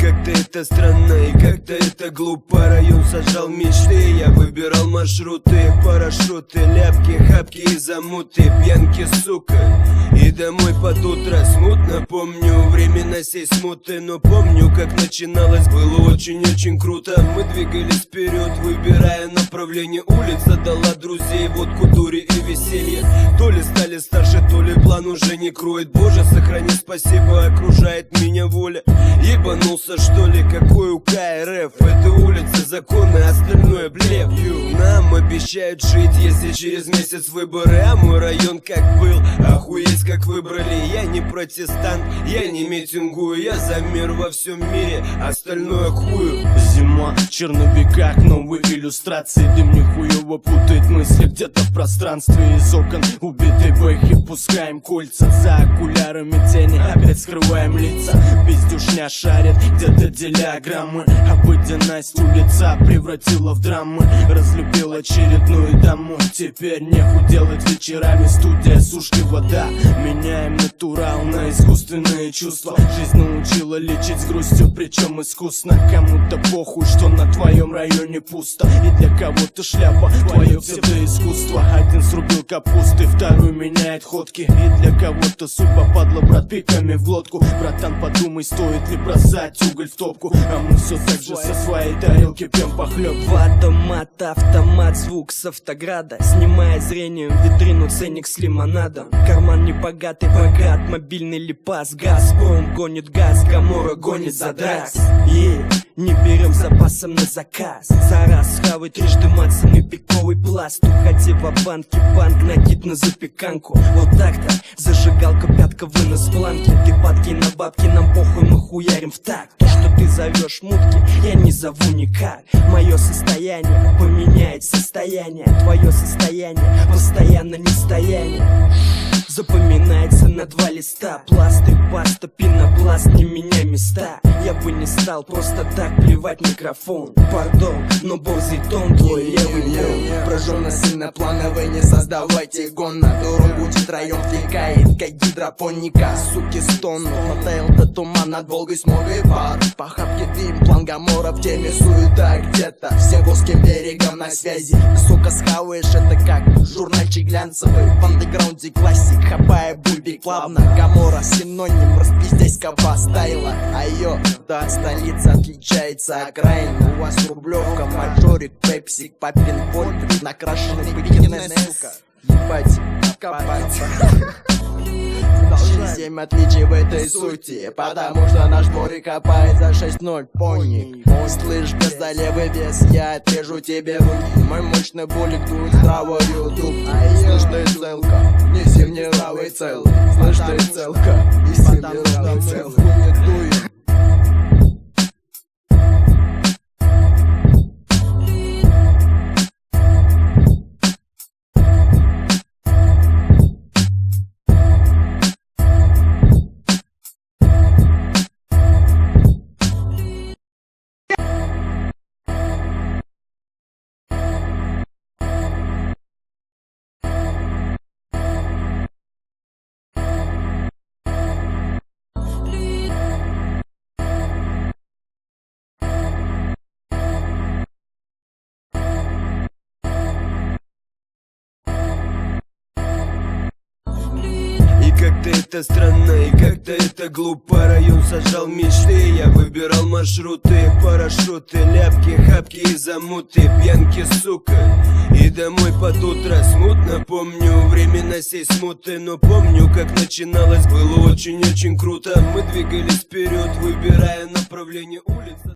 как-то это странно и как-то это глупо. Район сажал мечты, я выбирал маршруты. Парашюты, ляпки, хапки и замуты, пьянки, сука. И домой под утро смутно помню времена сей смуты. Но помню, как начиналось, было очень-очень круто. Мы двигались вперед, выбирая направление. Улица дала друзей, водку, дури и веселье. То ли стали старше, то ли план уже не кроет. Боже, сохрани, спасибо, окружает меня воля. Ебанулся что ли, какой у КРФ? Это улица, законы, остальное блеф. Нам обещают жить, если через месяц выборы. А мой район как был, охуеть как выбрали. Я не протестант, я не митингую. Я за мир во всем мире, остальное хую. Зима в черновиках, новые иллюстрации. Дым нихуево путает мысли где-то в пространстве. Из окон убитой бэхи пускаем кольца. За окулярами тени опять скрываем лица. Пиздюшня шарит где-то диаграммы. Обыденность улица превратила в драмы. Разлюбил очередную домой. Теперь нехуй делать вечерами. Студия, сушки, вода. Меняем натурал на искусственные чувства. Жизнь научила лечить с грустью, причем искусно. Кому-то похуй, что на твоем районе пусто. И для кого-то шляпа твое псевдоискусство. Один срубил капусты, второй меняет ходки. И для кого-то судьба падла брат пиками в лодку. Братан, подумай, стоит ли бросать уголь в топку. А мы все так же со своей тарелки пьем похлебку. Водомат, автомат, звук с автограда. Снимая зрением витрину, ценник с лимонадом. Карман не богатый, богат, мобильный липас. Газпром гонит газ, Гамора гонит за дракс. Не берем запасом на заказ. За раз хавай трижды мацанный пиковый пласт. Уходи в банке, банк накид на запеканку. Вот так-то, зажигалка, пятка, вынос планки. Ты падки на бабки, нам похуй, мы хуярим в такт. То, что ты зовешь мутки, я не зову никак. Мое состояние поменяет состояние. Твое состояние постоянно нестояние. Запоминается на 2 листа. Пласты, паста, пенопласт, не меняй места. Я бы не стал просто так плевать микрофон. Пардон, но борзый тон твой левый тон. Прожженно сильноплановый, не создавайте гон. На дорогу район втекает, как гидропоника. Суки стонут, мотайл до туман над Волгой, смог и пар. По хапке дым, план Гамора в теме, суета где-то. Все узким берегом на связи. Сука, схаваешь, это как журнальчик глянцевый. В андеграунде классик, хапая бульбик плавно. Гамора синоним распиздейского стайла. А ее, да, столица отличается окраина. У вас рублевка, маджорик, пепсик, папин вольт, накрашенный бикини, сука. Ебать, копать. 7 отличий в этой сути, потому что наш дворик копает за 6-0. Пони, слышь, за левый вес, я отрежу тебе руки. Мой мощный булик дует здравую дуб. Слышь, ты целка, неси мне правый цел. Слышь, ты целка, неси мне правый цел. Как-то это странно и как-то это глупо. Район сажал мечты, я выбирал маршруты. Парашюты, ляпки, хапки и замуты, пьянки, сука. И домой под утро смутно помню времена сей смуты. Но помню, как начиналось, было очень-очень круто. Мы двигались вперед, выбирая направление улицы.